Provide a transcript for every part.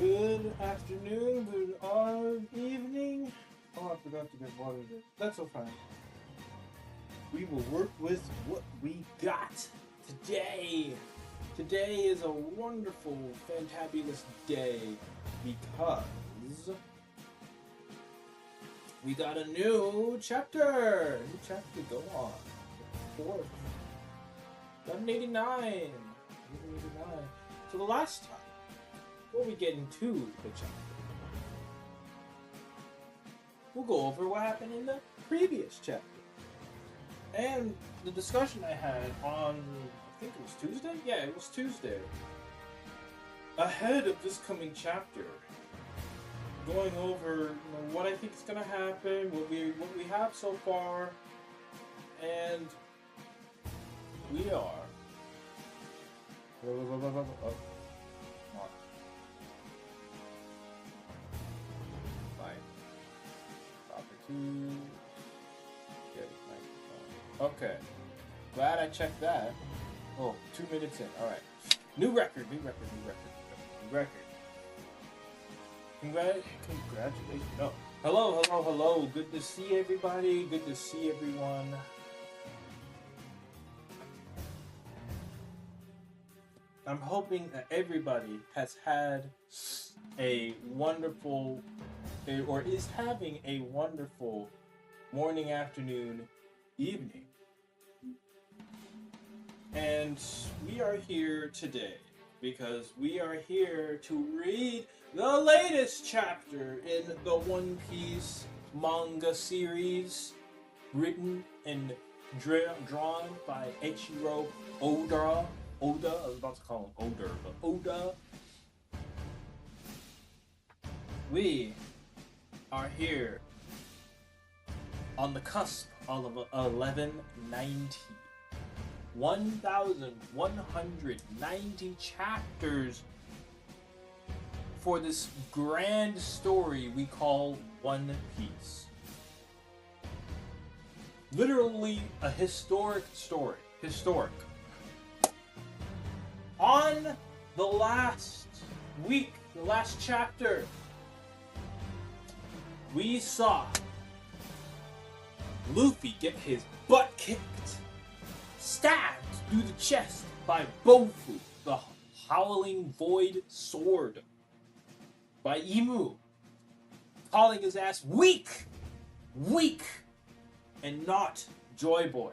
Good afternoon, good evening. Oh, I forgot to get water there. That's so fine. We will work with what we got today. Today is a wonderful, fantabulous day because we got a new chapter. New chapter to go on. Fourth. 1189. 1189. So the last time, before we get into the chapter, we'll go over what happened in the previous chapter. And the discussion I had on, I think it was Tuesday? Yeah, it was Tuesday. Ahead of this coming chapter, going over what I think is going to happen, what we have so far, and we are... Okay. Glad I checked that. Oh, 2 minutes in. Alright. New record. Congratulations. No. Hello. Good to see everybody. Good to see everyone. I'm hoping that everybody has had a wonderful, or is having a wonderful morning, afternoon, evening. And we are here today because we are here to read the latest chapter in the One Piece manga series, written and drawn by Eiichiro Oda. I was about to call him Oder, but Oda. We are here on the cusp of 1190. 1,190 chapters for this grand story we call One Piece. Literally a historic story. Historic. On the last week, the last chapter, we saw Luffy get his butt kicked, stabbed through the chest by Bofu, the Howling Void Sword, by Imu, calling his ass weak, and not Joy Boy.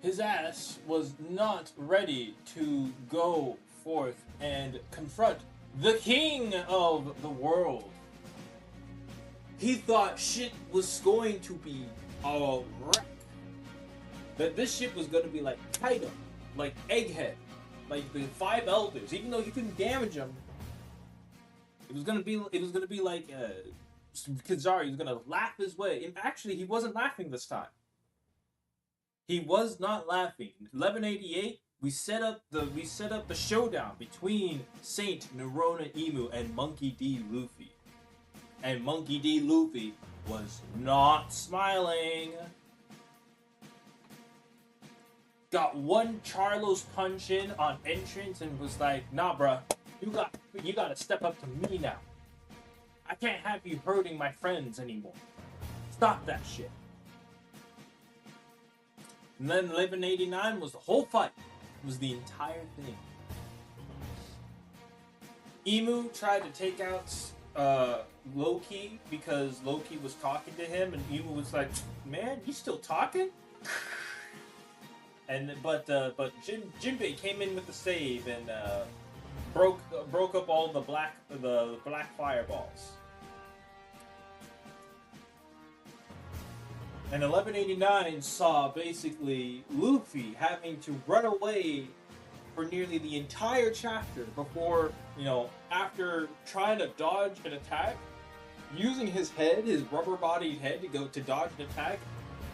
His ass was not ready to go forth and confront the king of the world. He thought shit was going to be a wreck. That this shit was going to be like Kaido, like Egghead, like the Five Elders. Even though you couldn't damage them, it was gonna be like Kizaru. He was gonna laugh his way. And actually, he wasn't laughing this time. He was not laughing. 1188, we set up the showdown between Saint Nerona Imu and Monkey D. Luffy. And Monkey D. Luffy was not smiling. Got one Charlos punch in on entrance and was like, nah bruh, you gotta step up to me now. I can't have you hurting my friends anymore. Stop that shit. And then 1189 was the whole fight. It was the entire thing. Imu tried to take out Loki because Loki was talking to him, and Imu was like, "Man, you still talking?" But Jinbei came in with the save and broke up all the black fireballs. And 1189 saw basically Luffy having to run away for nearly the entire chapter before, after trying to dodge an attack, using his head, his rubber-bodied head, to go to dodge an attack,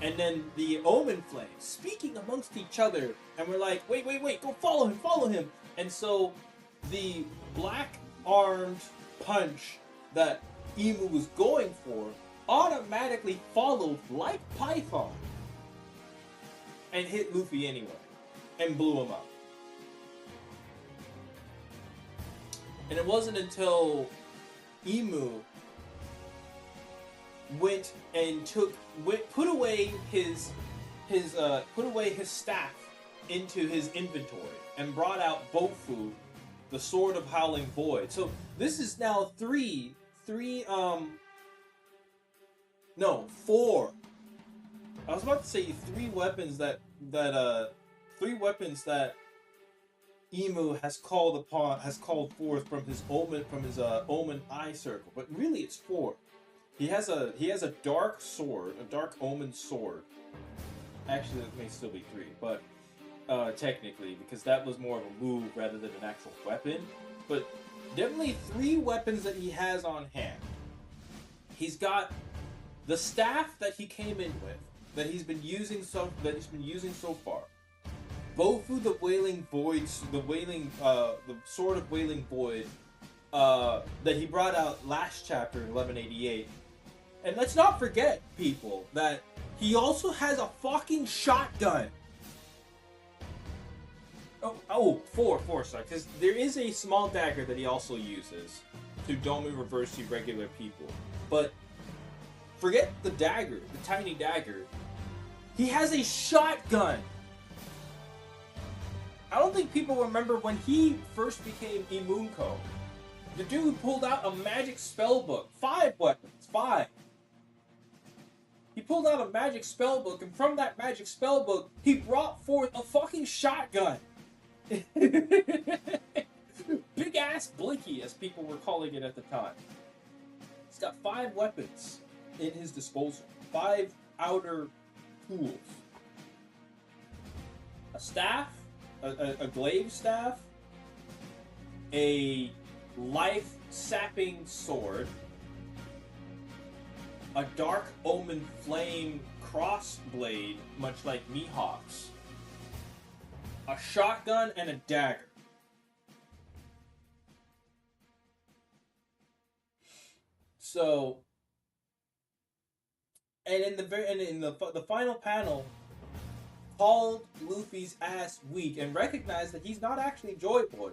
and then the Omen Flames speaking amongst each other, and we're like, wait, go follow him, and so the black-armed punch that Imu was going for automatically followed like Python and hit Luffy anyway, and blew him up. And it wasn't until Imu went and put away his staff into his inventory and brought out Bofu, the Sword of Howling Void. So this is now four. I was about to say three weapons that Imu has called forth from his omen eye circle, but really it's four. He has a dark sword, a dark omen sword. Actually, it may still be three, but technically, because that was more of a move rather than an actual weapon. But definitely three weapons that he has on hand. He's got the staff that he came in with, that he's been using so far. Bofu, the Wailing Void, the Sword of Wailing Void, that he brought out last chapter in 1188. And let's not forget, people, that he also has a fucking shotgun. Four, sorry, because there is a small dagger that he also uses to Domu reverse to regular people. But forget the dagger, the tiny dagger. He has a shotgun. I don't think people remember when he first became Imunko. The dude pulled out a magic spell book. 5 weapons. 5. He pulled out a magic spell book, and from that magic spell book, he brought forth a fucking shotgun. Big ass Blinky, as people were calling it at the time. He's got 5 weapons in his disposal. 5 outer tools. A staff, a glaive staff, a life-sapping sword, a dark omen flame crossblade, much like Mihawk's, a shotgun, and a dagger. So, and in the final panel, called Luffy's ass weak and recognized that he's not actually Joy Boy,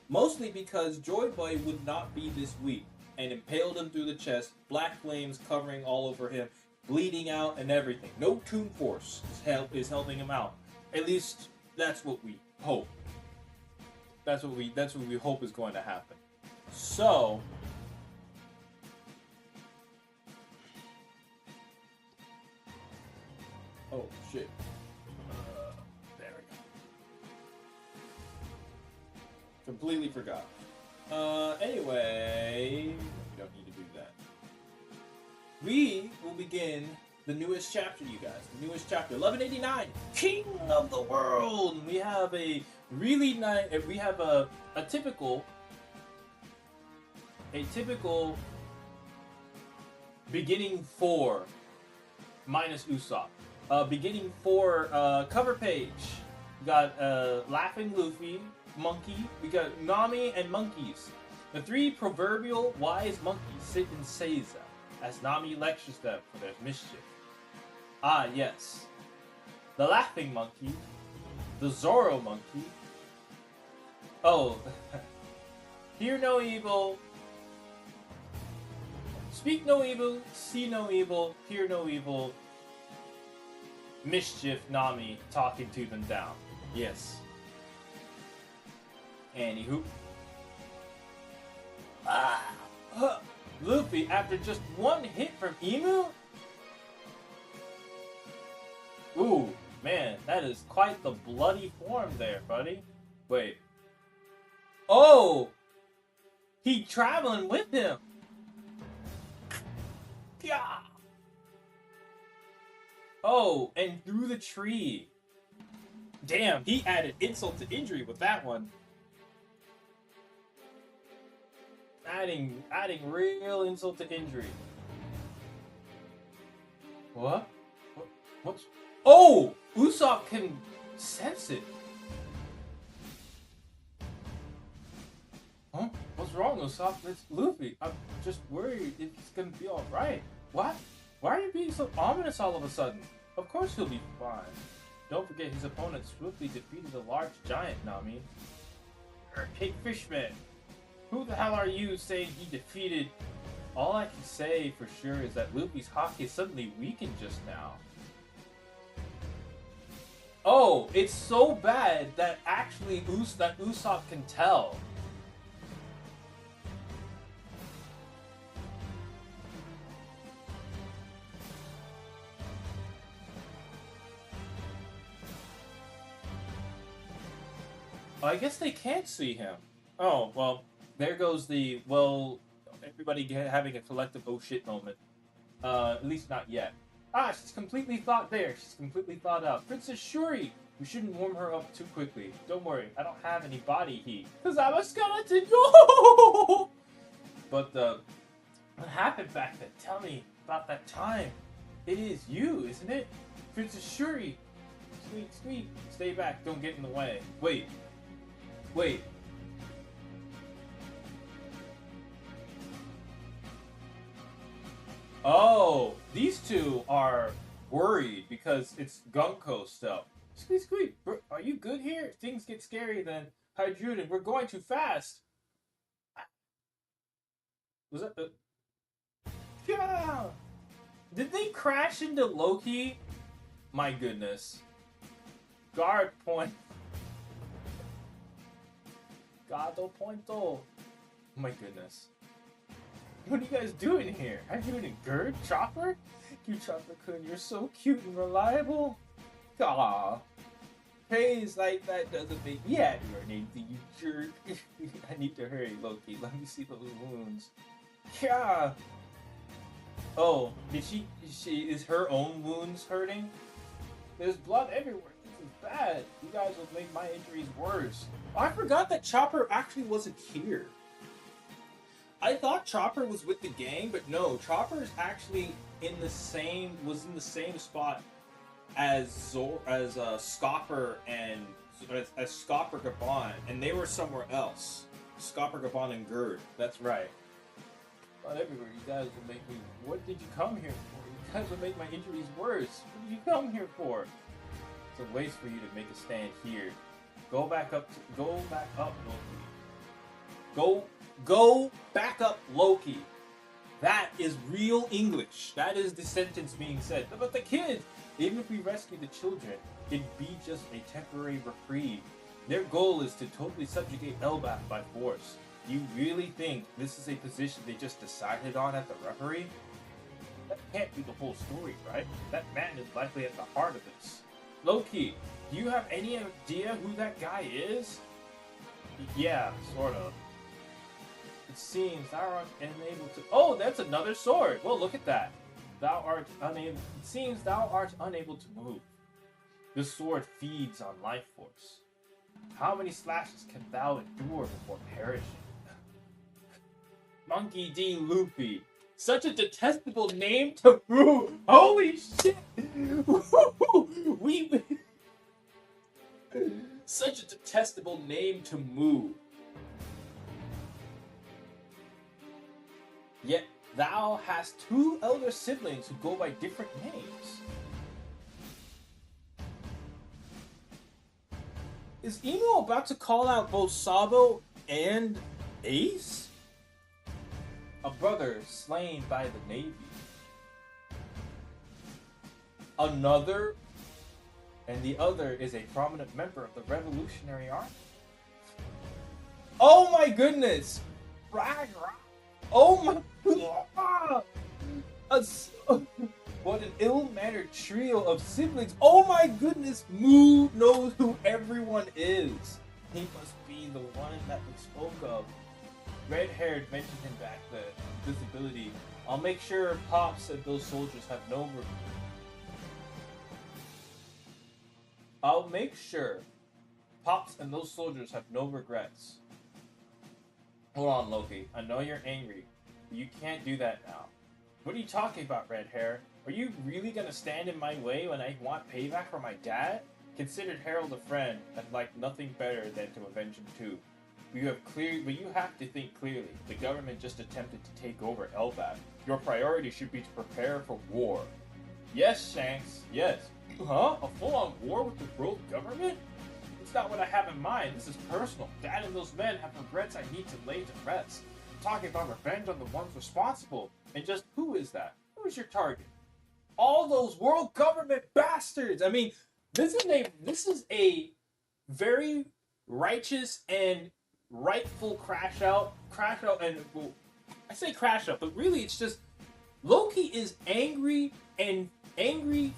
mostly because Joy Boy would not be this weak, and impaled him through the chest, black flames covering all over him, bleeding out and everything. No Toon Force is helping him out. At least that's what we hope. That's what we hope is going to happen. So, oh shit. There we go. Completely forgot. Anyway, we don't need to do that. We will begin the newest chapter, you guys. The newest chapter, 1189, King of the World. We have a really nice. We have a typical beginning 4 minus Usopp. Beginning 4 cover page. We got Laughing Luffy, Monkey. We got Nami and monkeys. The 3 proverbial wise monkeys sit in Seiza as Nami lectures them for their mischief. Ah, yes. The Laughing Monkey, the Zoro Monkey. Oh, hear no evil, speak no evil, see no evil, hear no evil. Mischief Nami talking to them down. Yes. Anywho. Luffy, after just 1 hit from Emu? Ooh, man, that is quite the bloody form there, buddy. Wait. Oh! He traveling with him! Yeah! Oh, and through the tree. Damn, he added insult to injury with that one. Adding real insult to injury. What? What's... Oh! Usopp can sense it. Huh? What's wrong, Usopp? It's Luffy. I'm just worried if he's gonna be alright. What? Why are you being so ominous all of a sudden? Of course he'll be fine. Don't forget his opponent swiftly defeated a large giant, Nami. Hey, Fishman, who the hell are you saying he defeated? All I can say for sure is that Luffy's hockey suddenly weakened just now. Oh, it's so bad that actually Usopp can tell. I guess they can't see him. Oh, well, there goes the, well, everybody having a collective oh shit moment. At least not yet. Ah, she's completely thought there. She's completely thought out. Princess Shuri! We shouldn't warm her up too quickly. Don't worry, I don't have any body heat. Because I'm a skeleton! Yo! But, what happened back then? Tell me about that time. It is you, isn't it? Princess Shuri! Sweet, sweet. Stay back, don't get in the way. Wait. Wait. Oh, these two are worried because it's Gunko stuff. Squeak, squeak. Are you good here? If things get scary, then Hydruden, we're going too fast. Was that the... Yeah! Did they crash into Loki? My goodness. Guard point. Gado Pointo. My goodness. What are you guys doing here? Are you doing Gerd? Chopper? You Chopper-kun, you're so cute and reliable. Aww. Praise like that doesn't make me happy or anything, you jerk. I need to hurry, Loki. Let me see those wounds. Yeah. Oh, is her own wounds hurting? There's blood everywhere. This is bad. You guys will make my injuries worse. I forgot that Chopper actually wasn't here. I thought Chopper was with the gang, but no, Chopper is actually was in the same spot as Scopper and as Scopper Gabon, and they were somewhere else. Scopper Gabon and Gerd. That's right. Not everywhere. You guys will make me. What did you come here for? You guys will make my injuries worse. What did you come here for? It's a waste for you to make a stand here. Go back up, Loki. Go back up, Loki. That is real English. That is the sentence being said. But the kids, even if we rescue the children, it'd be just a temporary reprieve. Their goal is to totally subjugate Elbaf by force. Do you really think this is a position they just decided on at the referee? That can't be the whole story, right? That man is likely at the heart of this. Loki, do you have any idea who that guy is? Yeah, sort of. It seems thou art unable to... Oh, that's another sword! Well, look at that. Thou art unable... It seems thou art unable to move. This sword feeds on life force. How many slashes can thou endure before perishing? Monkey D. Luffy. Such a detestable name to move! Holy shit! Such a detestable name to move. Yet thou hast two elder siblings who go by different names. Is Emo about to call out both Sabo and Ace? A brother slain by the Navy. Another? And the other is a prominent member of the Revolutionary Army. Oh my goodness! Oh my... What an ill-mannered trio of siblings. Oh my goodness, Moo knows who everyone is. He must be the one that we spoke of. Red-haired mentioned him back then. Visibility. I'll make sure Pops and those soldiers have no... I'll make sure Pops and those soldiers have no regrets. Hold on, Loki. I know you're angry, but you can't do that now. What are you talking about, Red Hair? Are you really gonna stand in my way when I want payback for my dad? Considered Harold a friend, I'd like nothing better than to avenge him too. But you have to think clearly. The government just attempted to take over Elbaf. Your priority should be to prepare for war. Yes, Shanks, yes. Huh? A full-on war with the world government? It's not what I have in mind. This is personal. Dad and those men have regrets I need to lay to rest. I'm talking about revenge on the ones responsible. And just who is that? Who is your target? All those world government bastards! I mean, this is a very righteous and rightful crash out, and well, I say crash out, but really it's just Loki is angry,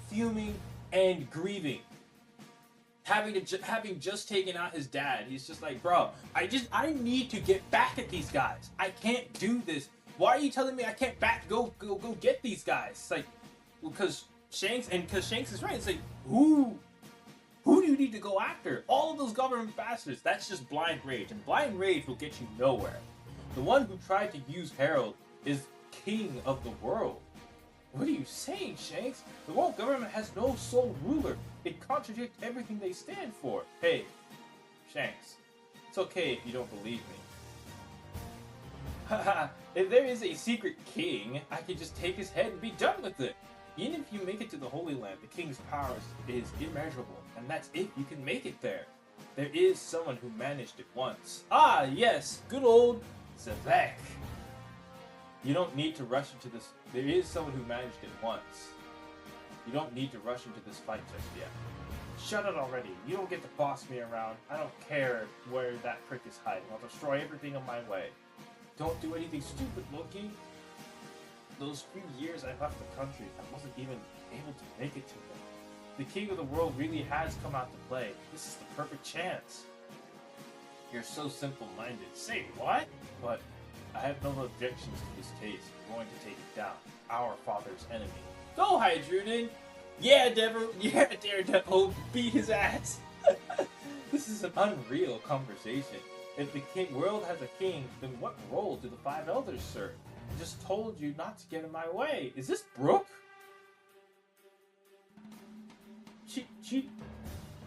fuming, and grieving, having just taken out his dad. He's just like, bro, I need to get back at these guys. I can't do this. Why are you telling me I can't go get these guys? It's like, because Shanks is right. It's like, who do you need to go after? All of those government bastards. That's just blind rage, and blind rage will get you nowhere. The one who tried to use Harold is king of the world. What are you saying, Shanks? The world government has no sole ruler. It contradicts everything they stand for. Hey, Shanks, it's okay if you don't believe me. Haha, if there is a secret king, I could just take his head and be done with it. Even if you make it to the Holy Land, the king's power is immeasurable, and that's if you can make it there. There is someone who managed it once. Ah, yes, good old Zavek. You don't need to rush into this. There is someone who managed it once. You don't need to rush into this fight just yet. Shut it already. You don't get to boss me around. I don't care where that prick is hiding. I'll destroy everything on my way. Don't do anything stupid, Loki. Those few years I left the country, I wasn't even able to make it to them. The king of the world really has come out to play. This is the perfect chance. You're so simple-minded. Say what? But I have no objections to this case. We're going to take it down. Our father's enemy. Go, Hydruden! Yeah, Daredevil, beat his ass! This is an unreal conversation. If the world has a king, then what role do the five elders serve? I just told you not to get in my way. Is this Brooke?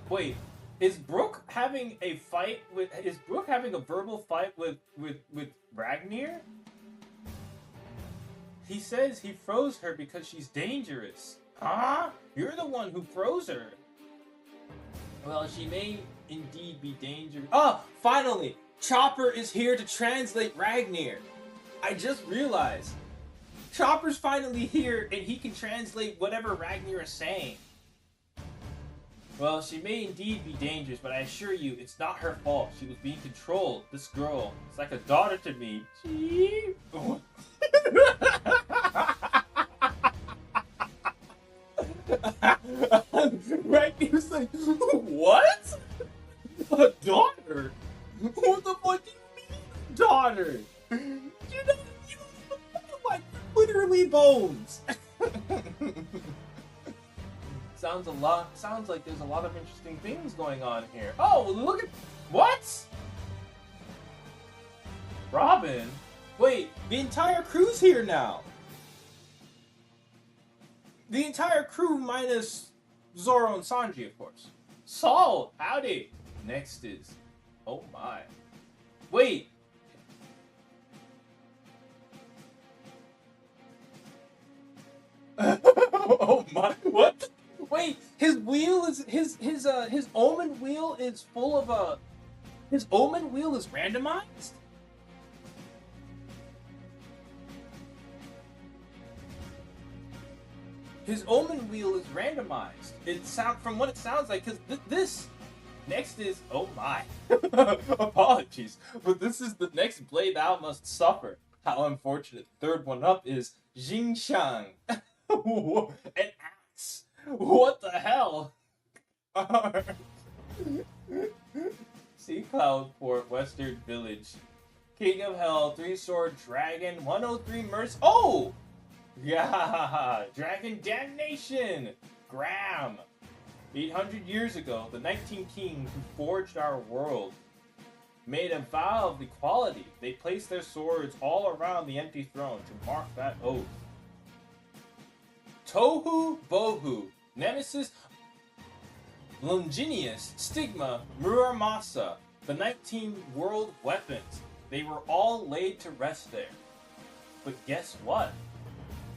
Wait, is Brooke having a fight with... Is Brooke having a verbal fight with Ragnir? He says he froze her because she's dangerous. Huh? You're the one who froze her. Well, she may indeed be dangerous. Oh, finally! Chopper is here to translate Ragnir. I just realized. Chopper's finally here and he can translate whatever Ragnir is saying. Well, she may indeed be dangerous, but I assure you, it's not her fault. She was being controlled. This girl is like a daughter to me. Ragnir's like, what? A daughter? What the fuck do you mean, daughter? You don't like literally bones. Sounds like there's a lot of interesting things going on here. Oh, look at what? Robin? Wait, the entire crew's here now. The entire crew minus Zoro and Sanji, of course. Saul, howdy. Next is, oh my. Wait. Oh my, what? Wait, his wheel is his omen wheel is full of his omen wheel is randomized? His omen wheel is randomized. From what it sounds like, because this next is, oh my, apologies, but this is the next blade thou must suffer. How unfortunate. Third one up is Xingqiang. An axe. What the hell? Sea Cloud Port, Western Village. King of Hell, 3-sword dragon, 103 mercy. Oh! Yeah! Dragon damnation! Graham! 800 years ago, the 19 kings who forged our world made a vow of equality. They placed their swords all around the empty throne to mark that oath. Tohu Bohu, Nemesis, Longinus, Stigma, Muramasa, the 19 world weapons. They were all laid to rest there. But guess what?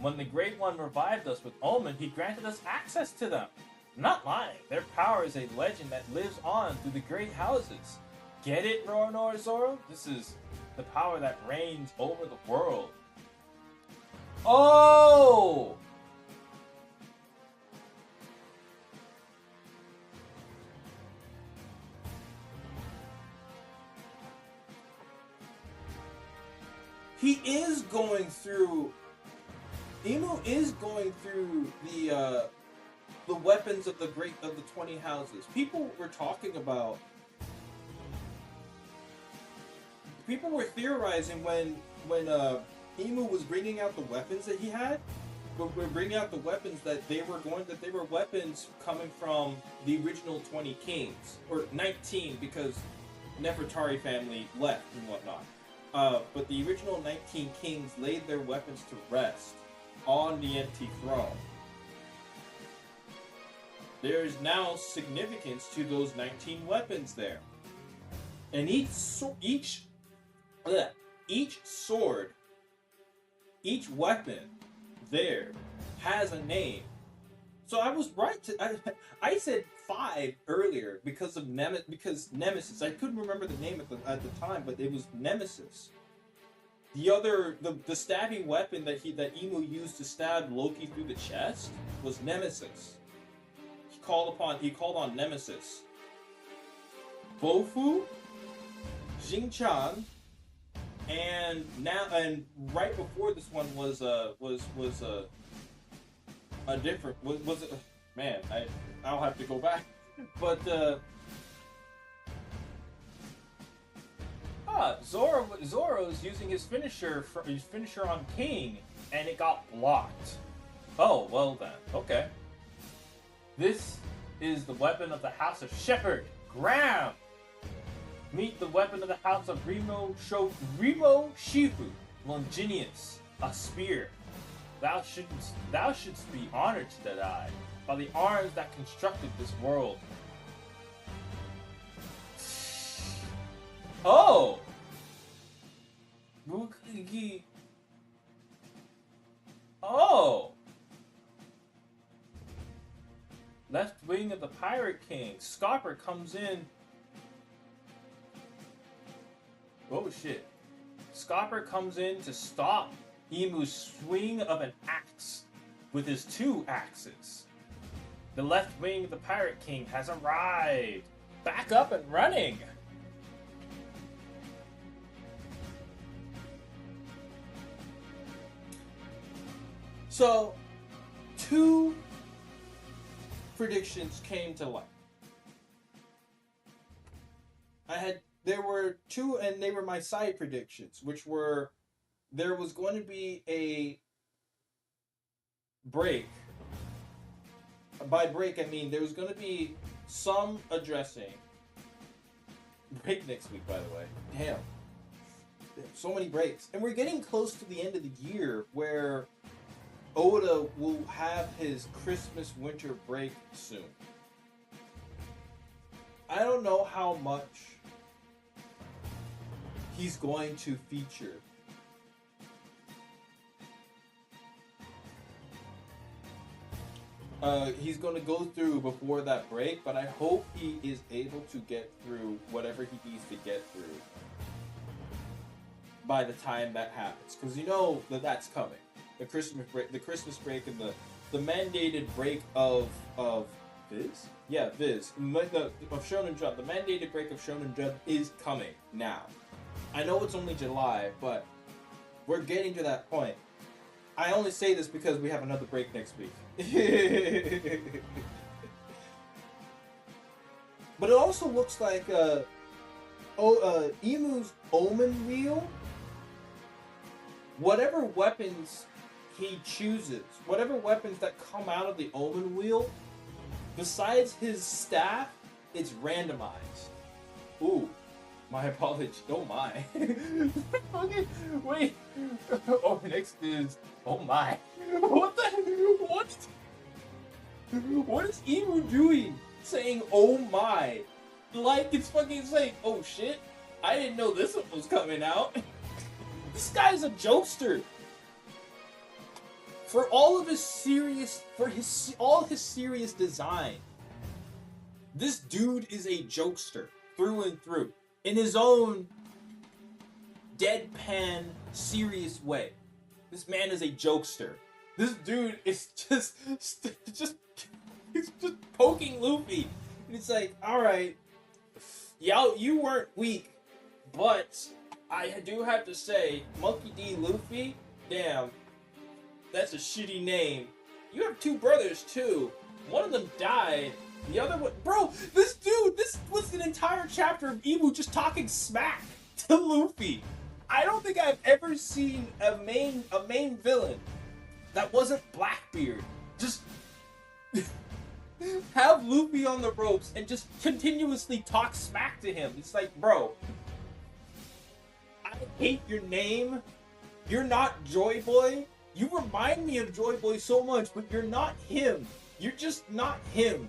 When the Great One revived us with Omen, he granted us access to them. Not lying. Their power is a legend that lives on through the great houses. Get it, Roronoa Zoro? This is the power that reigns over the world. Oh! He is going through... Imu is going through the weapons of the 20 houses. People were talking about... People were theorizing when Imu was bringing out the weapons that he had, but we're bringing out the weapons that they were weapons coming from the original 20 kings, or 19 because Nefertari family left and whatnot. But the original 19 kings laid their weapons to rest on the empty throne. There is now significance to those 19 weapons there, and each sword, each weapon there has a name. So I was right I said 5 earlier because of Nemesis. I couldn't remember the name at the time, but it was Nemesis. The stabbing weapon that Imu used to stab Loki through the chest was Nemesis. He called on Nemesis. Bofu, Xingqiang, and right before this one was a different was it, man, I'll have to go back, but Zoro's using his finisher on King, and it got blocked. Oh, well then, okay. This is the weapon of the House of Shepherd, Graham. Meet the weapon of the House of Remo Shifu, Longinus, a spear. Thou shouldst be honored to that eye by the arms that constructed this world. Oh! Oh! Left wing of the Pirate King. Scopper comes in. Oh shit. Scopper comes in to stop Imu's swing of an axe with his 2 axes. The left wing of the Pirate King has arrived. Back up and running. So, 2 predictions came to light. There were 2, and they were my side predictions, which were there was going to be a break. By break, I mean there was going to be some addressing. Break next week, by the way. Damn. So many breaks. And we're getting close to the end of the year where Oda will have his Christmas winter break soon. I don't know how much he's going to feature. He's going to go through before that break, but I hope he is able to get through whatever he needs to get through by the time that happens, because you know that's coming. The Christmas break, and the mandated break of Viz? Yeah, Viz. Of Shonen Jump. The mandated break of Shonen Jump is coming now. I know it's only July, but we're getting to that point. I only say this because we have another break next week. But it also looks like Imu's Omen Wheel, whatever weapons he chooses, whatever weapons that come out of the Omen Wheel, besides his staff, it's randomized. Ooh, my apologies. Oh my. Okay, wait. Oh, next is... Oh my. What the... What? What is Imu doing saying, oh my? Like it's fucking saying, oh shit, I didn't know this one was coming out. This guy's a jokester. For all of his serious, all his serious design, This dude is a jokester through and through in his own deadpan, serious way. This man is a jokester. This dude is just he's just poking Luffy. And it's like, all right, yeah, you weren't weak, but I do have to say, Monkey D. Luffy, damn, that's a shitty name. You have two brothers too. One of them died. The other one, bro, this was an entire chapter of Ibu just talking smack to Luffy. I don't think I've ever seen a main villain that wasn't Blackbeard just have Luffy on the ropes and just continuously talk smack to him. It's like, bro, I hate your name. You're not Joy Boy. You remind me of Joy Boy so much, but you're not him. You're just not him.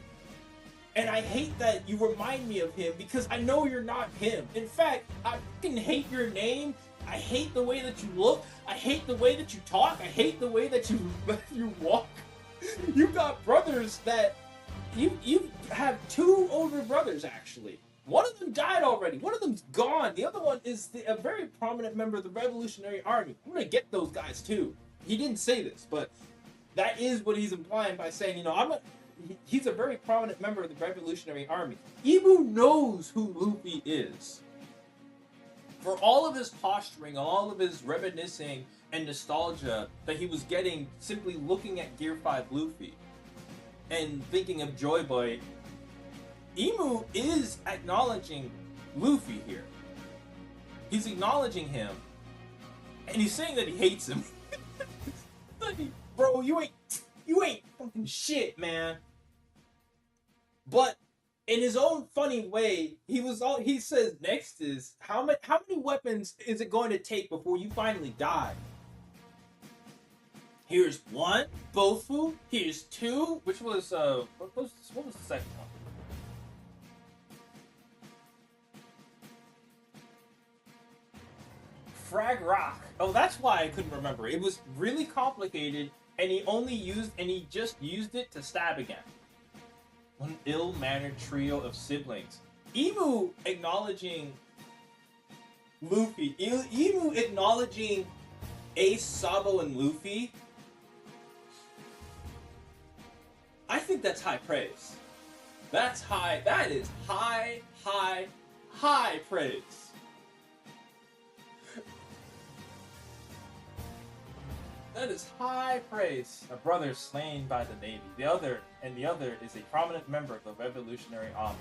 And I hate that you remind me of him because I know you're not him. In fact, I fucking hate your name. I hate the way that you look. I hate the way that you talk. I hate the way that you walk. You got brothers that you have two older brothers actually. One of them died already. One of them's gone. The other one is a very prominent member of the Revolutionary Army. I'm gonna get those guys too. He didn't say this, but that is what he's implying by saying, you know, he's a very prominent member of the Revolutionary Army. Ibu knows who Luffy is. For all of his posturing, all of his reminiscing and nostalgia that he was getting simply looking at Gear 5 Luffy and thinking of Joy Boy, Imu is acknowledging Luffy here. He's acknowledging him, and he's saying that he hates him. Bro, you ain't fucking shit, man. But in his own funny way, he says next is how many weapons is it going to take before you finally die? Here's one, Bofu. Here's two, which was what was the second one? Frag Rock. Oh, that's why I couldn't remember. It was really complicated, and he just used it to stab again. An ill-mannered trio of siblings. Imu acknowledging Luffy. Imu acknowledging Ace, Sabo, and Luffy. I think that's high praise. That's high. That is high praise. That is high praise. A brother slain by the Navy. The other is a prominent member of the Revolutionary Army.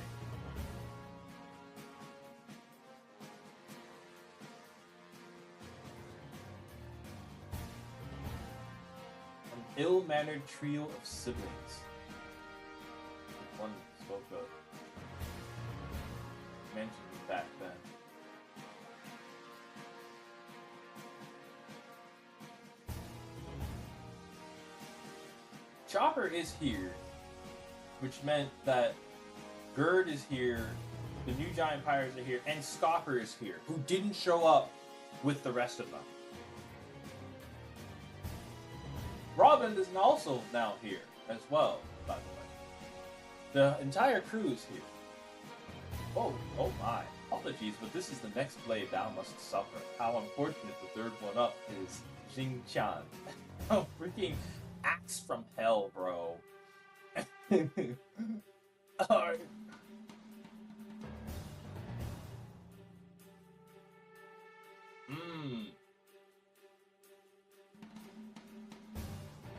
An ill-mannered trio of siblings. One spoke of. Mentioned back then. Chopper is here, which meant that Gerd is here, the new giant pirates are here, and Scopper is here, who didn't show up with the rest of them. Robin is also now here as well, by the way. The entire crew is here. Oh my. Apologies, but this is the next blade thou must suffer. How unfortunate the third one up is Xing-chan. Oh, freaking axe from hell, bro. Alright.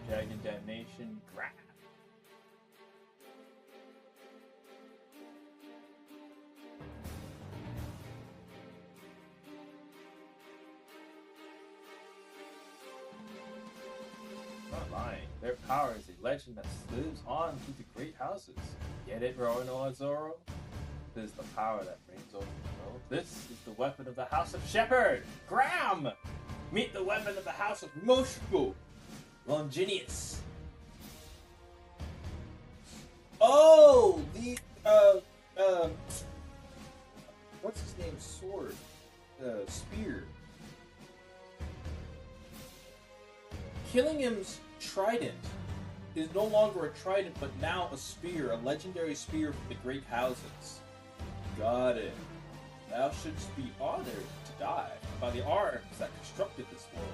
Dragon Damnation, grab. Not lying. Their power is a legend that lives on through the great houses. Get it, Roanoa Zoro? This is the power that reigns over the world. This is the weapon of the House of Shepherd, Graham! Meet the weapon of the House of Moshku, Longinus. Oh, the what's his name? Sword, spear. Killingham's trident is no longer a trident, but now a spear, a legendary spear from the great houses. Got it. Thou shouldst be honored to die by the arms that constructed this world.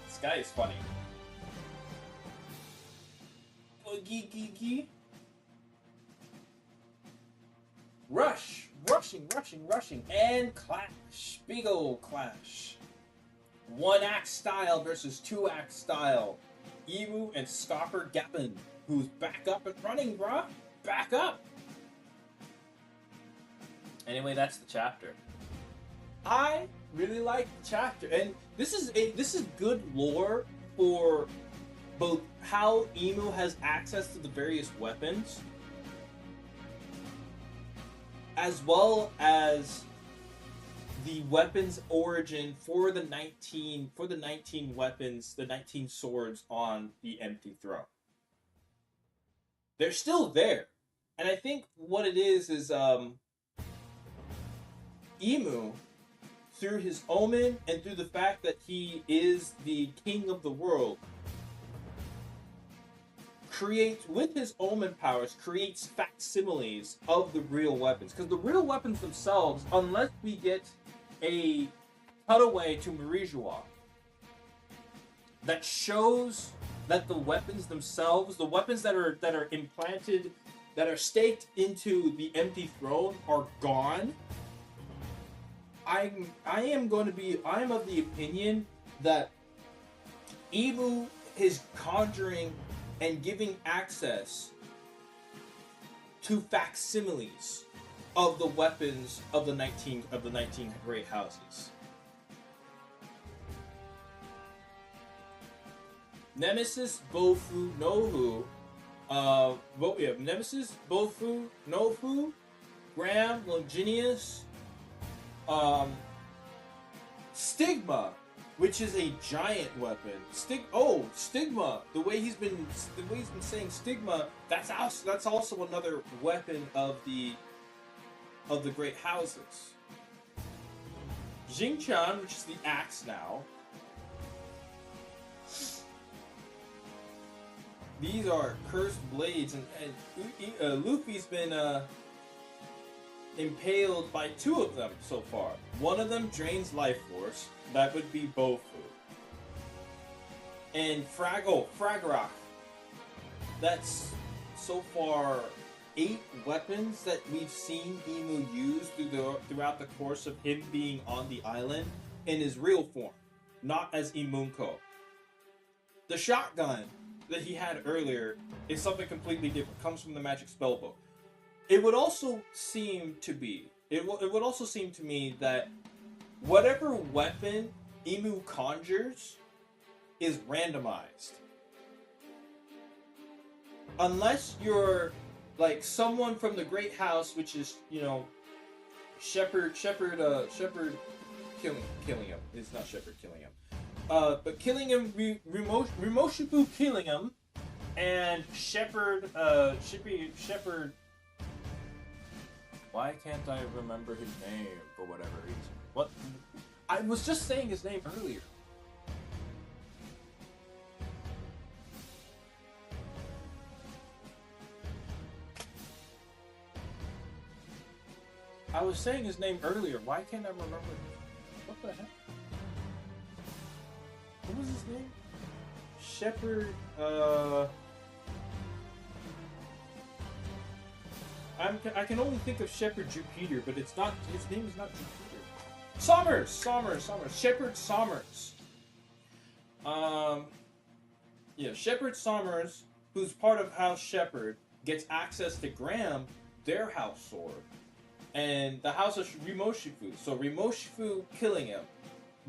This guy is funny. Boogie. Rushing, and clash. Big ol' clash. 1-act style versus 2-act style. Emu and Scopper Gavin, who's back up and running, bruh. Back up. Anyway, that's the chapter. I really like the chapter, and this is good lore for both how Emu has access to the various weapons, as well as the weapons origin for the 19 weapons, the 19 swords on the empty throne. They're still there. And I think what it is Emu, through his omen and through the fact that he is the king of the world, creates, with his omen powers, creates facsimiles of the real weapons. Because the real weapons themselves, unless we get a cutaway to Marijois that shows that the weapons themselves, the weapons that are implanted, that are staked into the empty throne, are gone. I am of the opinion that Emu is conjuring and giving access to facsimiles of the weapons of the 19 great houses. Nemesis, Bofu, Nohu, Nemesis, Bofu, Nofu, Graham, Longinus, Stigma, which is a giant weapon. Stigma. The way he's been saying Stigma, that's also another weapon of the great houses. Jingchan, which is the axe now. These are cursed blades, and Luffy's been impaled by 2 of them so far. One of them drains life force. That would be Bofu. And Fragrach. That's so far 8 weapons that we've seen Emu use throughout the course of him being on the island in his real form, not as Emunko. The shotgun that he had earlier is something completely different. Comes from the Magic Spellbook. It would also seem to me that whatever weapon Emu conjures is randomized. Unless you're like someone from the Great House, which is, Shepherd killing him. It's not Shepherd killing him. But killing him, Rimoshifu killing him, and Shepherd. Why can't I remember his name for whatever reason? What? I was just saying his name earlier. I was saying his name earlier. Why can't I remember? What the heck? What was his name? Shepherd. I can only think of Shepherd Jupiter, but it's not. His name is not Jupiter. Sommers. Shepherd Sommers. Shepherd Sommers, who's part of House Shepherd, gets access to Graham, their house sword, and the house of Rimoshifu. So Rimoshifu killing him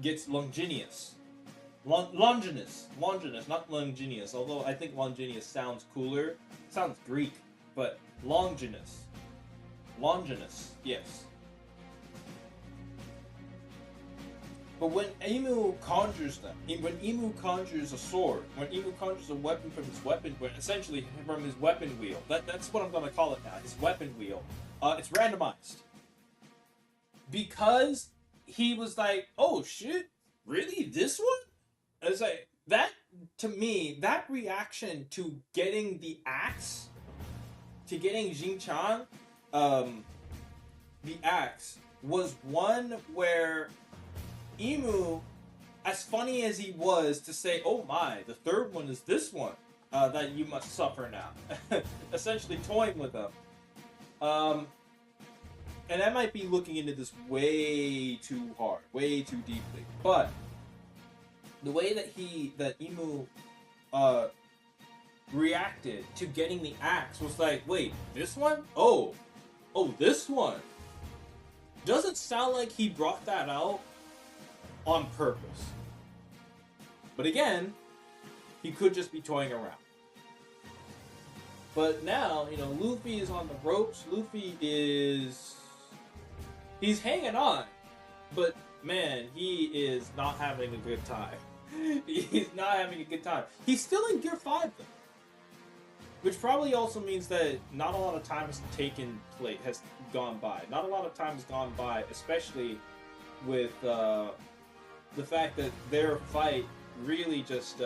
gets Longinus. Longinus, not Longinus. Although I think Longinus sounds cooler. Sounds Greek, but Longinus, yes. But when Emu conjures them, when Emu conjures a sword, when Emu conjures a weapon from his weapon, essentially from his weapon wheel, that's what I'm going to call it now, his weapon wheel, it's randomized. Because he was like, oh shit, really, this one? I was like, to me, that reaction to getting the axe, to getting Jing Chan, the axe, was one where Emu, as funny as he was to say, "Oh my, the third one is this one that you must suffer now," essentially toying with him. And I might be looking into this way too hard, way too deeply, but the way that Emu reacted to getting the axe was like, wait, this one? Oh, this one. Doesn't sound like he brought that out on purpose. But again, he could just be toying around. But now, Luffy is on the ropes. He's hanging on. But man, he is not having a good time. He's not having a good time. He's still in Gear 5 though. Which probably also means that not a lot of time has gone by. Not a lot of time has gone by, especially with the fact that their fight really just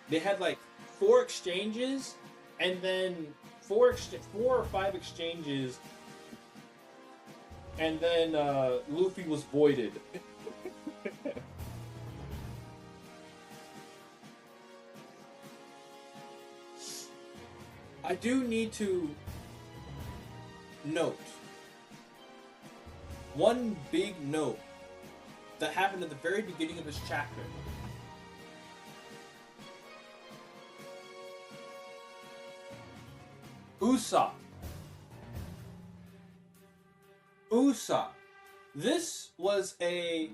they had like 4 exchanges, and then 4 or 5 exchanges, and then Luffy was voided. I do need to note one big note that happened at the very beginning of this chapter. Usopp. This was a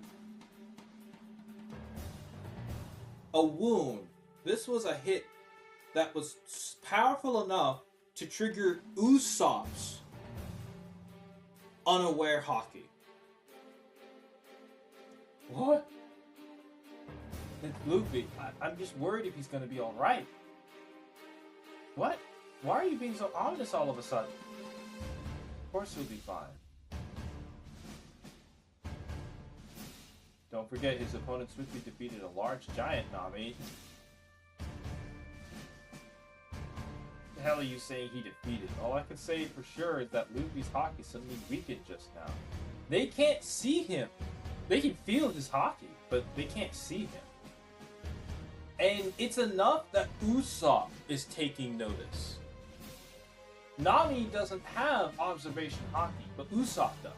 wound. This was a hit that was powerful enough to trigger Usopp's unaware hockey. What? It's Luffy. I'm just worried if he's gonna be alright. What? Why are you being so ominous all of a sudden? Of course he'll be fine. Don't forget, his opponent swiftly defeated a large giant, Nami. The hell are you saying he defeated? All I can say for sure is that Luffy's hockey suddenly weakened just now. They can't see him. They can feel his hockey, but they can't see him. And it's enough that Usopp is taking notice. Nami doesn't have observation hockey, but Usopp does.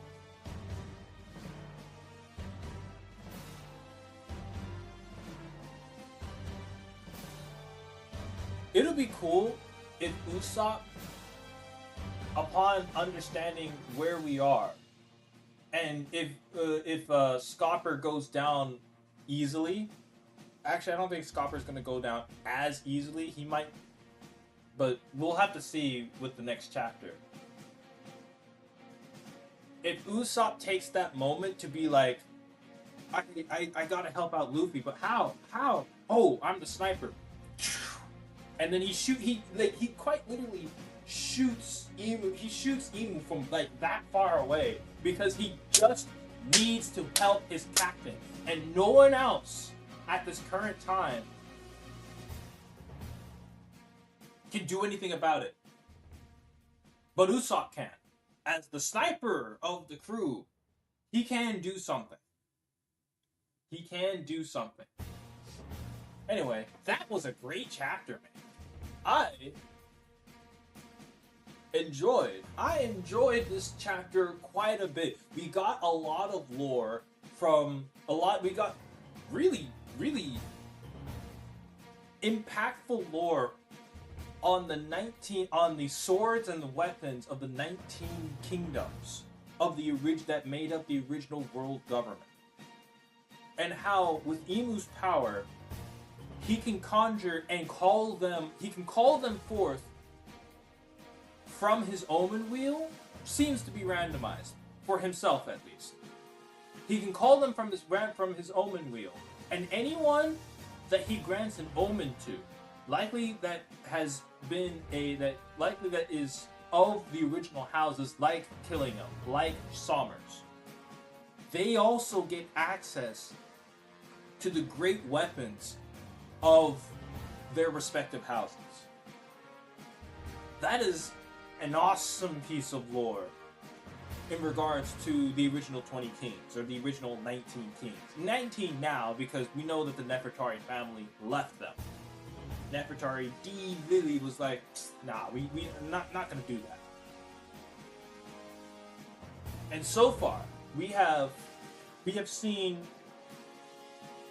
It'll be cool if Usopp, upon understanding where we are, and if Scopper goes down easily. Actually, I don't think Scopper's going to go down as easily. He might, but we'll have to see with the next chapter. If Usopp takes that moment to be like, I gotta help out Luffy, but how? Oh, I'm the sniper. And then he quite literally shoots Emu. He shoots Emu from like that far away because he just needs to help his captain, and no one else at this current time can do anything about it. But Usopp can. As the sniper of the crew, he can do something. He can do something. Anyway, that was a great chapter, man. I enjoyed this chapter quite a bit. We got a lot of lore we got really impactful lore on the swords and the weapons of the 19 kingdoms of that made up the original world government. And how with Emu's power, he can conjure and call them forth from his omen wheel. Seems to be randomized for himself, at least. He can call them from his omen wheel, and anyone that he grants an omen to, likely that is of the original houses, like Killingham, like Somers, they also get access to the great weapons of their respective houses. That is an awesome piece of lore in regards to the original 20 kings, or the original 19 kings. 19 now, because we know that the Nefertari family left them. Nefertari D. Lily was like, nah, we not gonna do that. And so far, we have seen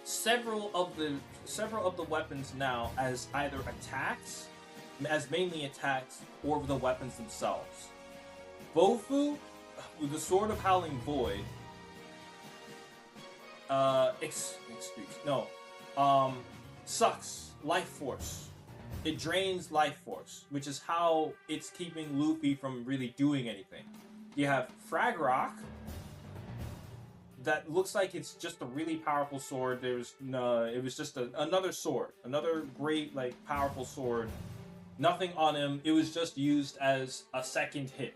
several of the weapons now as either attacks, as mainly attacks, or the weapons themselves. Bofu, with the Sword of Howling Void, sucks life force. It drains life force, which is how it's keeping Luffy from really doing anything. You have Frag Rock, that looks like it's just a really powerful sword. It was just another sword, another great, like, powerful sword. Nothing on him. It was just used as a second hit.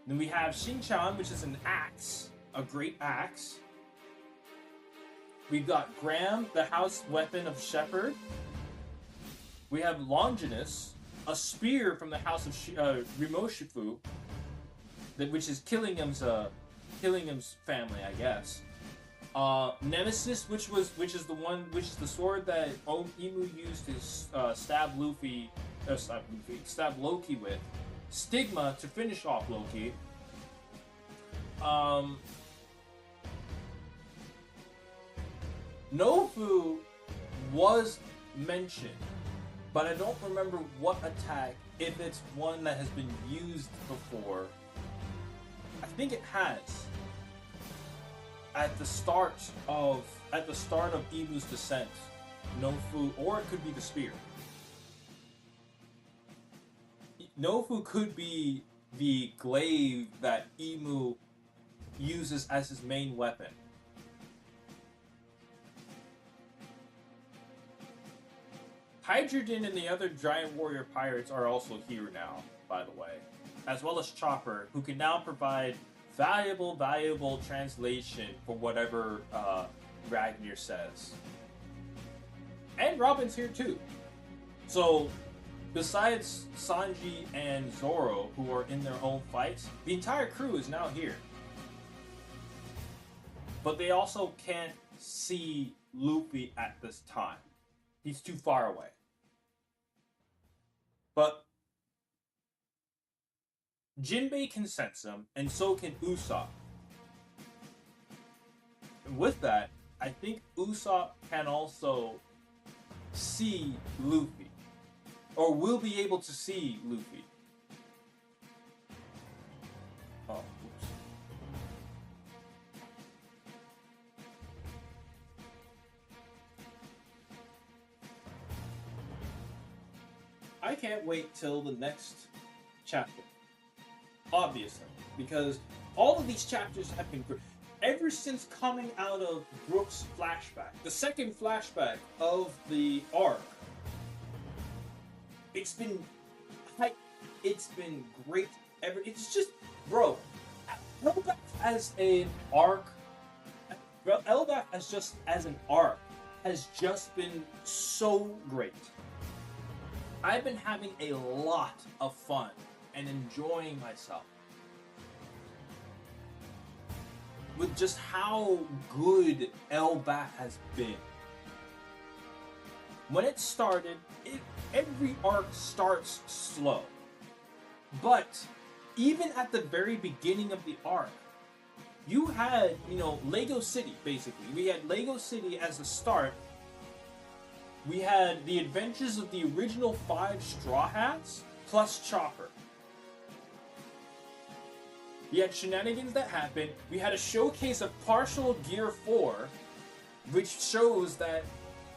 Then we have Shin-chan, which is an axe, a great axe. We've got Graham, the house weapon of Shepherd. We have Longinus, a spear from the house of Rimoshifu, which is Killingham's family, I guess. Nemesis, which is the sword that Imu used to stab Loki with. Stigma to finish off Loki. Nofu was mentioned, but I don't remember what attack, if it's one that has been used before. I think it has. At the start of Imu's descent, Nofu, or it could be the spear. Nofu could be the glaive that Imu uses as his main weapon. Hydrogen and the other giant warrior pirates are also here now, by the way. As well as Chopper, who can now provide valuable translation for whatever Ragnar says. And Robin's here too. So, besides Sanji and Zoro, who are in their own fights, the entire crew is now here. But they also can't see Luffy at this time. He's too far away. But Jinbei can sense him, and so can Usopp. And with that, I think Usopp can also see Luffy. Or will be able to see Luffy. Oh, oops. I can't wait till the next chapter. Obviously. Because all of these chapters have been great. Ever since coming out of Brook's flashback, the second flashback of the arc, it's been great. It's just, bro, Elbaf as an arc, Elbaf as an arc has just been so great. I've been having a lot of fun and enjoying myself with just how good Elbaf has been. When it started, every arc starts slow. But even at the very beginning of the arc, you had, Lego City, basically. We had Lego City as the start. We had the adventures of the original 5 Straw Hats, plus Chopper. We had shenanigans that happened. We had a showcase of partial Gear 4, which shows that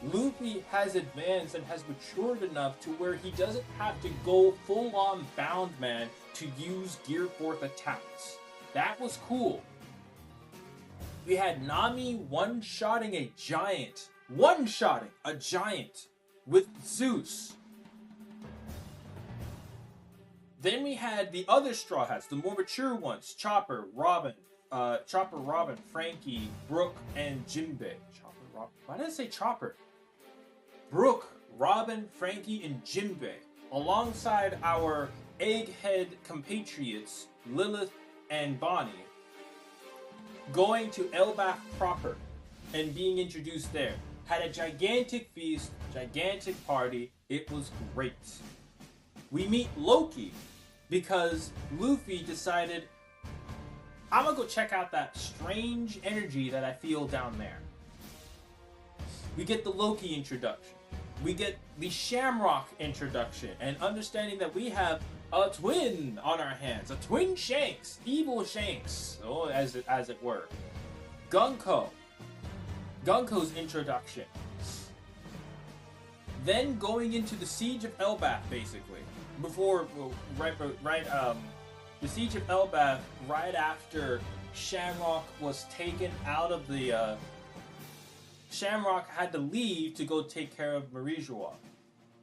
Luffy has advanced and has matured enough to where he doesn't have to go full-on bound man to use Gear 4th attacks. That was cool. We had Nami one-shotting a giant. One-shotting a giant with Zeus. Then we had the other Straw Hats, the more mature ones. Chopper, Robin, Frankie, Brook, and Jinbei. Why did I say Chopper? Brooke, Robin, Frankie, and Jinbei, alongside our egghead compatriots Lilith and Bonnie, going to Elbaf proper and being introduced there. Had a gigantic feast, gigantic party. It was great. We meet Loki because Luffy decided, I'm gonna go check out that strange energy that I feel down there. We get the Loki introduction. We get the Shamrock introduction, and understanding that we have a twin on our hands, a twin Shanks, evil Shanks, oh, as it were. Gunko's introduction. Then going into the Siege of Elbaf, basically, the Siege of Elbaf, right after Shamrock was taken out of the. Shamrock had to leave to go take care of Marijois,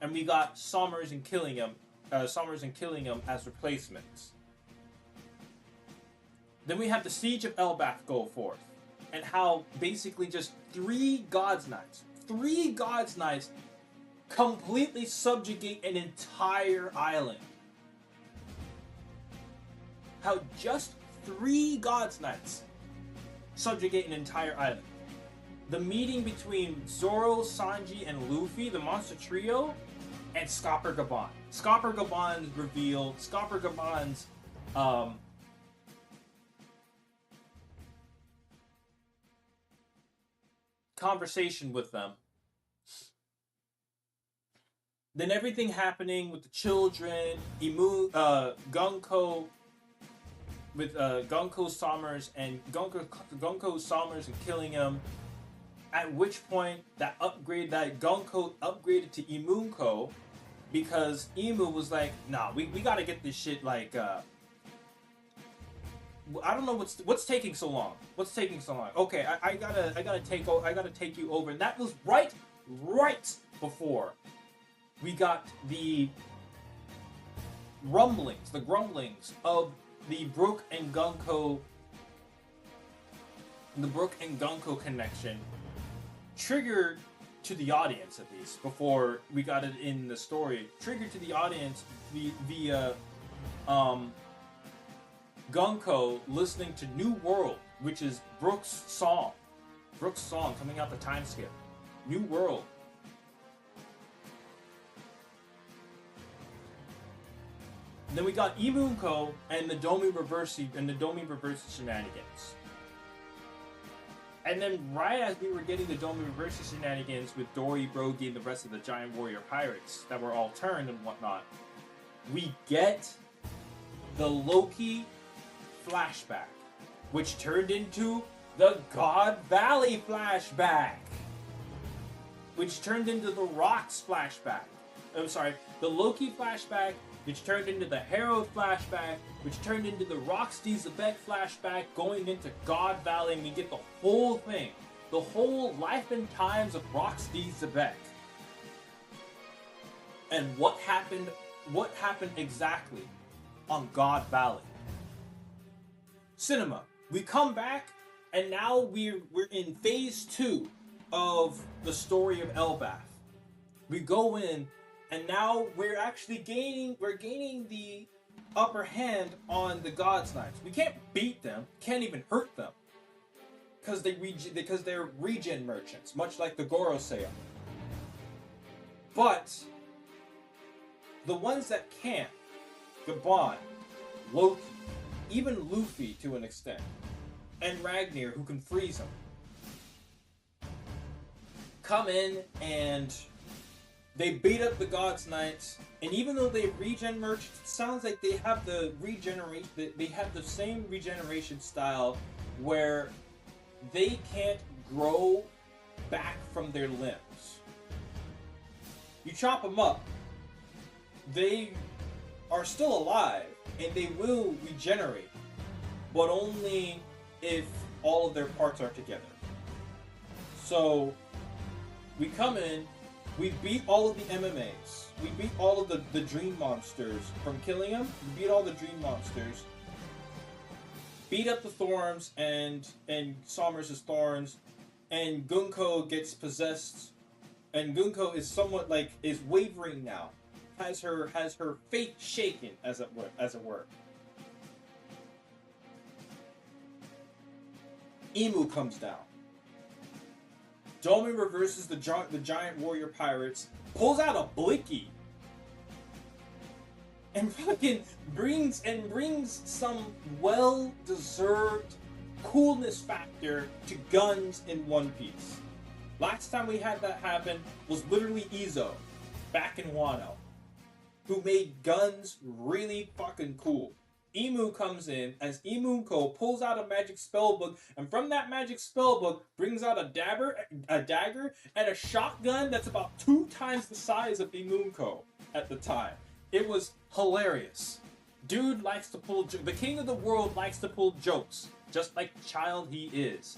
and we got Sommers and Killingham as replacements. Then we have the Siege of Elbaf go forth, and how basically just 3 Gods Knights completely subjugate an entire island. How just 3 Gods Knights subjugate an entire island. The meeting between Zoro, Sanji, and Luffy, the monster trio, and Scopper Gaban. Scopper Gaban's reveal, Scopper Gaban's conversation with them. Then everything happening with the children, Gunko, with Gunko Sommers and Killingham. At which point that Gunko upgraded to Imunko, because Imu was like, nah, we gotta get this shit like I don't know what's taking so long. What's taking so long? Okay, I gotta take you over. And that was right before we got the grumblings of the Brooke and Gunko connection, triggered to the audience, at least before we got it in the story, triggered to the audience via Gunko listening to New World, which is Brooke's song coming out the time skip. New World. Then we got Imunko and the Domi Reverse shenanigans. And then right as we were getting the Domi Reverse shenanigans with Dory, Brogy, and the rest of the Giant Warrior Pirates that were all turned and whatnot, we get the Loki flashback, which turned into the God Valley flashback, which turned into the Rocks flashback. I'm sorry, the Loki flashback, which turned into the Herald flashback, which turned into the Roxy Zebek flashback, going into God Valley, and we get the whole thing. The whole life and times of Roxy Zebek. And what happened exactly on God Valley. Cinema. We come back, and now we're in phase 2 of the story of Elbaf. We go in, and now we're gaining the upper hand on the Gods Knights. We can't beat them, can't even hurt them, because they're regen merchants, much like the Gorosei. But the ones that can't, Gaban, Loki, even Luffy to an extent, and Ragnar, who can freeze them, come in and they beat up the Gods Knights, and even though they regen merchants, it sounds like they have the same regeneration style where they can't grow back from their limbs. You chop them up, they are still alive, and they will regenerate, but only if all of their parts are together. So, we come in, we beat all of the MMAs, we beat all of the Dream Monsters from killing them, we beat all the Dream Monsters, beat up the Thorns and Sommers' Thorns, and Gunko gets possessed, and Gunko is somewhat like is wavering now, has her faith shaken as it were. Emu comes down. Domi reverses the giant warrior pirates, pulls out a blicky, and fucking brings some well-deserved coolness factor to guns in One Piece. Last time we had that happen was literally Izo, back in Wano, who made guns really fucking cool. Emu comes in as Emunko pulls out a magic spellbook, and from that magic spellbook brings out a dagger, and a shotgun that's about 2 times the size of Emunko at the time. It was hilarious. Dude likes to pull the king of the world likes to pull jokes, just like the child he is.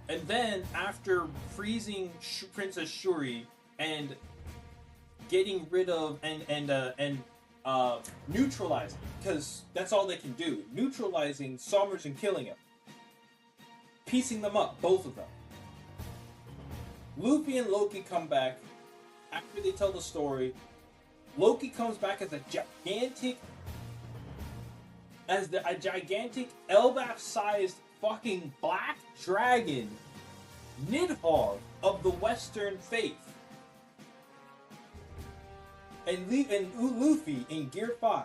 And then after freezing Princess Shuri and getting rid of and neutralizing, because that's all they can do, neutralizing Summers and killing him, piecing them up, both of them. Luffy and Loki come back after they tell the story. Loki comes back as a gigantic Elbaf-sized fucking black dragon Nidhogg of the Western faith. And Luffy in Gear 5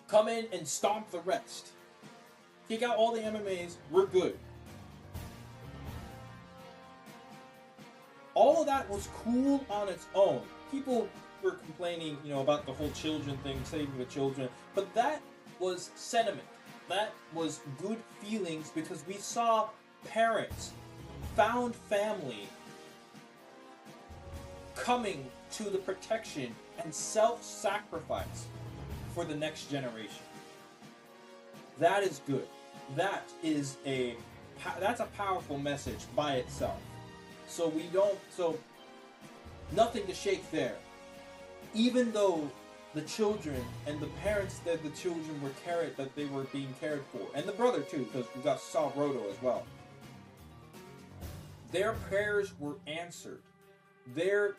come in and stomp the rest. Kick out all the MMAs, we're good. All of that was cool on its own. People were complaining, about the whole children thing, saving the children, but that was sentiment. That was good feelings because we saw parents, found family, coming to the protection and self-sacrifice for the next generation. That is good. That's a powerful message by itself. So nothing to shake there. Even though the children and the parents that the children that they were being cared for, and the brother too, because we saw Roto as well. Their prayers were answered. Their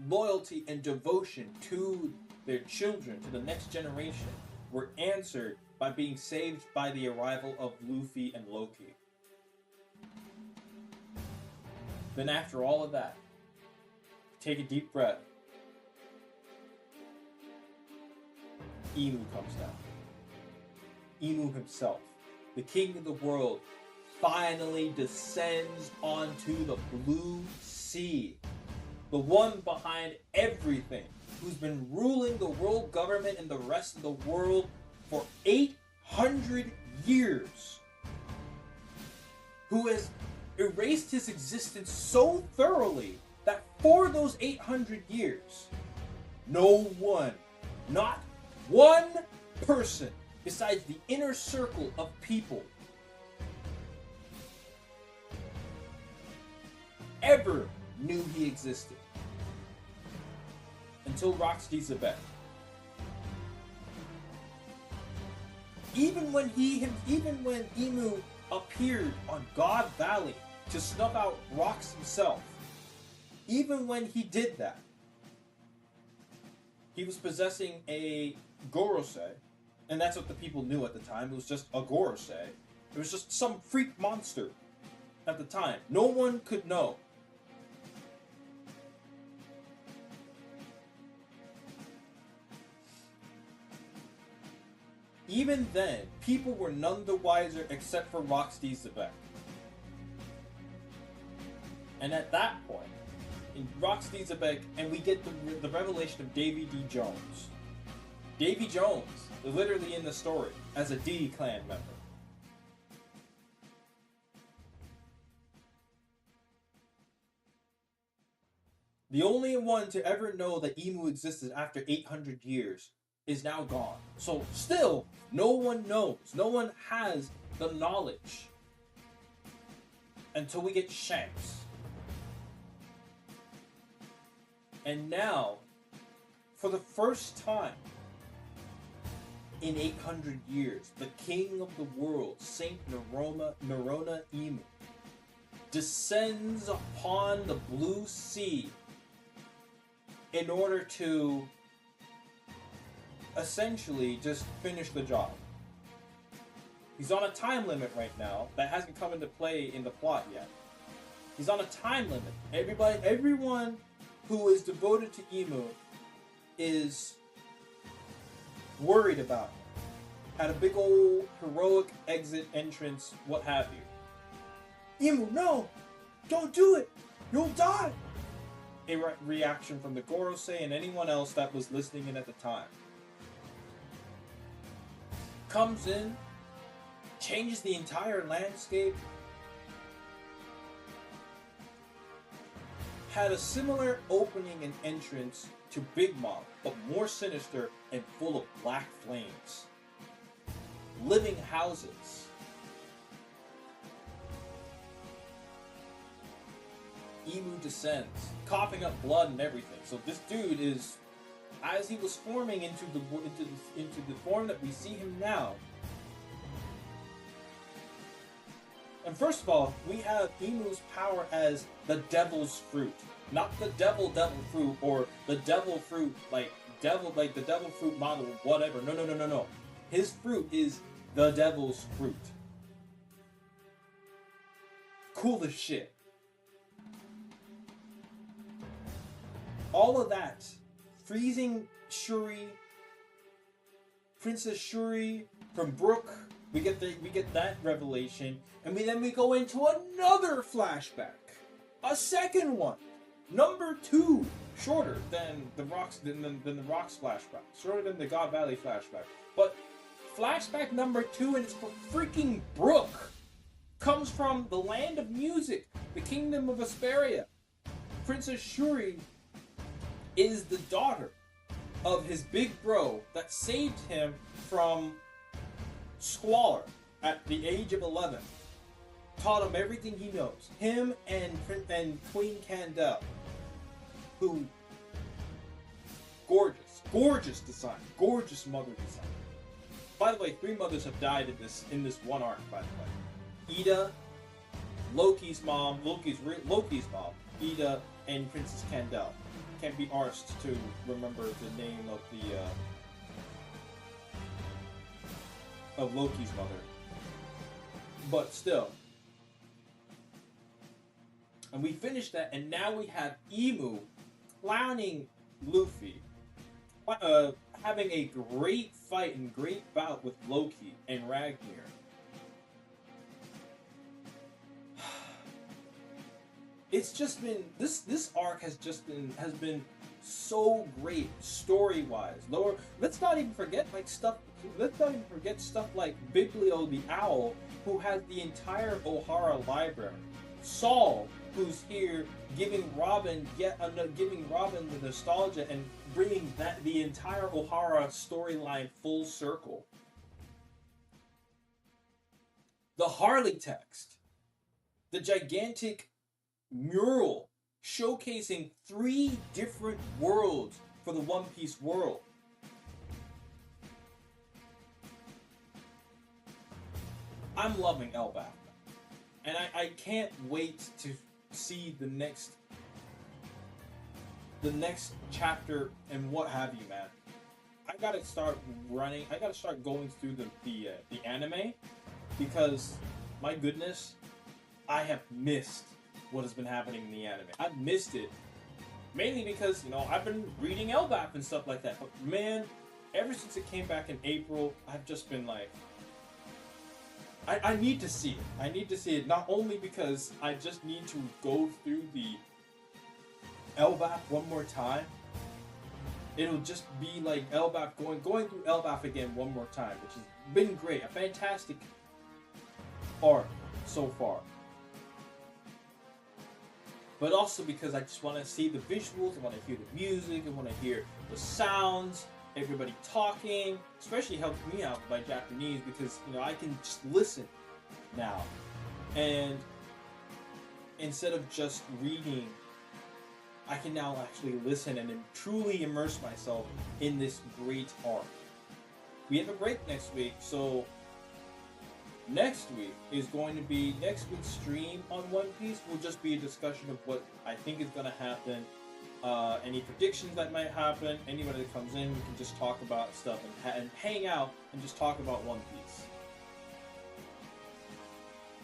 loyalty and devotion to their children, to the next generation, were answered by being saved by the arrival of Luffy and Loki. Then after all of that, take a deep breath. Emu comes down. Emu himself, the king of the world, finally descends onto the blue sea. The one behind everything, who's been ruling the world government and the rest of the world for 800 years. Who has erased his existence so thoroughly that for those 800 years, no one, not one person besides the inner circle of people ever knew he existed. Until Roxy Zebek. Even when Emu appeared on God Valley to snuff out Rox himself, even when he did that, he was possessing a Gorosei, and that's what the people knew at the time. It was just a Gorosei. It was just some freak monster at the time. No one could know. Even then, people were none the wiser except for Roxy Zebek. And at that point, in Roxy Zebek, and we get the revelation of Davy D. Jones. Davy Jones is literally in the story as a D clan member. The only one to ever know that Emu existed after 800 years is now gone. So still, no one knows. No one has the knowledge until we get Shanks. And now, for the first time in 800 years, the king of the world, Saint Nerona Emu, descends upon the blue sea in order to essentially just finish the job. He's on a time limit right now that hasn't come into play in the plot yet. He's on a time limit. Everyone who is devoted to Emu is worried about him. Had a big old heroic exit entrance, what have you. Emu, no! Don't do it! You'll die! A reaction from the Gorosei and anyone else that was listening in at the time. Comes in, changes the entire landscape. Had a similar opening and entrance to Big Mom, but more sinister and full of black flames. Living houses. Emu descends, coughing up blood and everything. So this dude is, as he was forming into the form that we see him now. And first of all, we have Emu's power as the devil's fruit. Not the devil fruit or the devil fruit like the devil fruit model, whatever. No. His fruit is the devil's fruit. Cool as shit. All of that. Freezing Shuri, Princess Shuri from Brook. We get that revelation, and then we go into another flashback, a second one, number 2, shorter than the Rocks flashback, shorter than the God Valley flashback, but flashback number 2, and it's for freaking Brook. Comes from the land of music, the kingdom of Asperia. Princess Shuri is the daughter of his big bro that saved him from squalor at the age of 11. Taught him everything he knows. Him and Queen Candel, who gorgeous design, gorgeous mother design. By the way, 3 mothers have died in this one arc. By the way, Ida, Loki's mom, Ida, and Princess Candel. Can't be arsed to remember the name of Loki's mother. But still. And we finished that, and now we have Emu clowning Luffy. Having a great fight and great bout with Loki and Ragnar. It's just been this arc has been so great story-wise. Let's not even forget stuff like Biblio the Owl, who has the entire Ohara library. Saul, who's here giving Robin the nostalgia and bringing the entire Ohara storyline full circle. The Harley text, the gigantic mural showcasing 3 different worlds for the One Piece world. I'm loving Elbaf, and I can't wait to see the next chapter and what have you, man. I gotta start going through the anime, because my goodness, I have missed what has been happening in the anime. I've missed it mainly because I've been reading Elbaf and stuff like that. But man, ever since it came back in April, I've just been like, I need to see it. I need to see it, not only because I just need to go through the Elbaf one more time. It'll just be like Elbaf going through Elbaf again one more time, which has been great. A fantastic arc so far. But also because I just want to see the visuals, I want to hear the music, I want to hear the sounds, everybody talking. Especially helps me out by Japanese, because I can just listen now, and instead of just reading, I can now actually listen and truly immerse myself in this great art. we have a break next week, so next week is going to be next week's stream on One Piece will just be a discussion of what I think is going to happen, any predictions that might happen. Anybody that comes in, we can just talk about stuff and hang out and just talk about One Piece.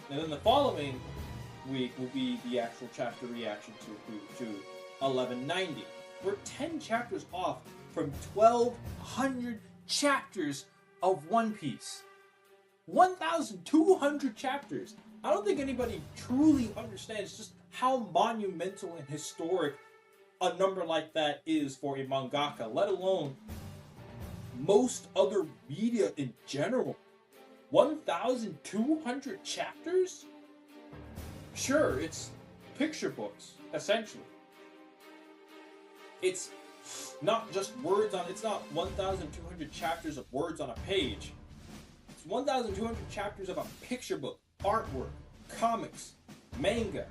And then the following week will be the actual chapter reaction to 1190. We're 10 chapters off from 1,200 chapters of One Piece. 1,200 chapters. I don't think anybody truly understands just how monumental and historic a number like that is for a mangaka, let alone most other media in general. 1,200 chapters? Sure, it's picture books, essentially. It's not just words on, it's not 1,200 chapters of words on a page. It's 1,200 chapters of a picture book, artwork, comics, manga.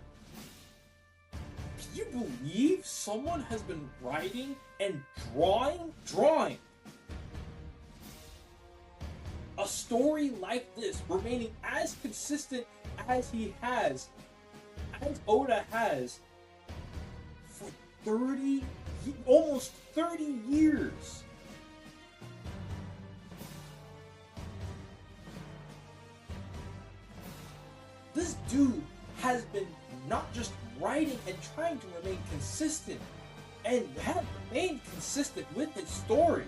Can you believe someone has been writing and drawing a story like this, remaining as consistent as he has, as Oda has, for almost 30 years. This dude has been not just writing and trying to remain consistent, and have remained consistent with his story.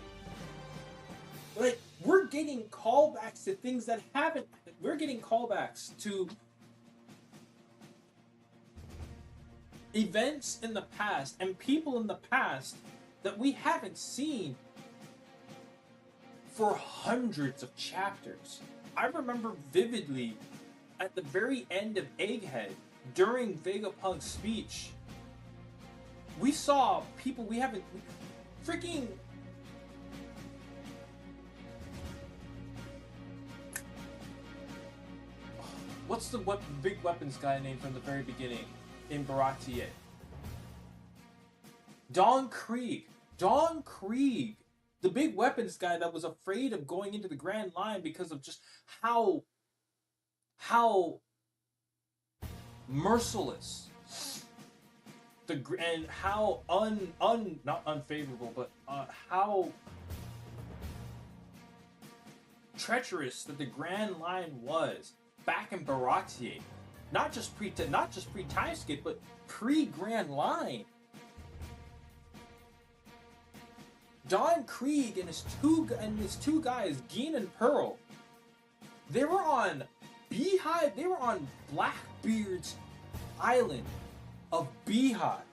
Like, we're getting callbacks to things that haven't. We're getting callbacks to events in the past and people in the past that we haven't seen for hundreds of chapters. I remember vividly at the very end of Egghead, during Vegapunk's speech, we saw people we haven't freaking. What's the big weapons guy name from the very beginning in Baratier? Don Krieg. Don Krieg. The big weapons guy that was afraid of going into the Grand Line because of just how merciless and how not unfavorable, but how treacherous that the Grand Line was back in Baratier. Not just pre-time skip, but pre-Grand Line. Don Krieg and his two guys, Geen and Pearl, they were on Beehive. They were on Blackbeard's island of Beehive,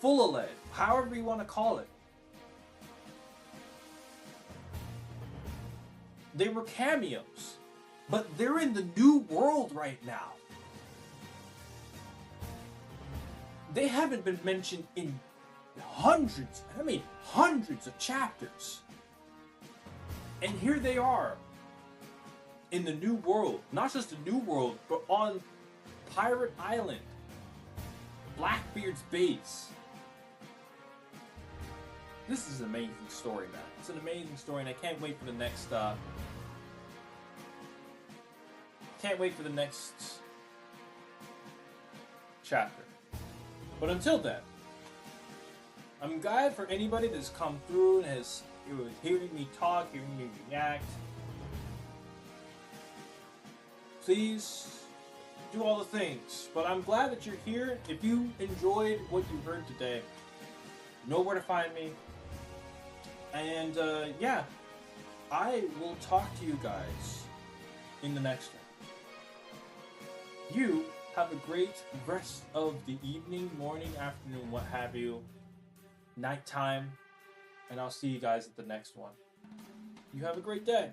Fulalead, however you want to call it. They were cameos, but they're in the new world right now. They haven't been mentioned in hundreds of chapters. And here they are in the new world. Not just the new world, but on Pirate Island, Blackbeard's base. This is an amazing story, man. It's an amazing story, and I can't wait for the next chapter. But until then, I'm glad for anybody that's come through and has hearing me talk, hearing me react. Please do all the things. But I'm glad that you're here. If you enjoyed what you heard today, know where to find me. And yeah, I will talk to you guys in the next one. You have a great rest of the evening, morning, afternoon, what have you, nighttime, and I'll see you guys at the next one. You have a great day.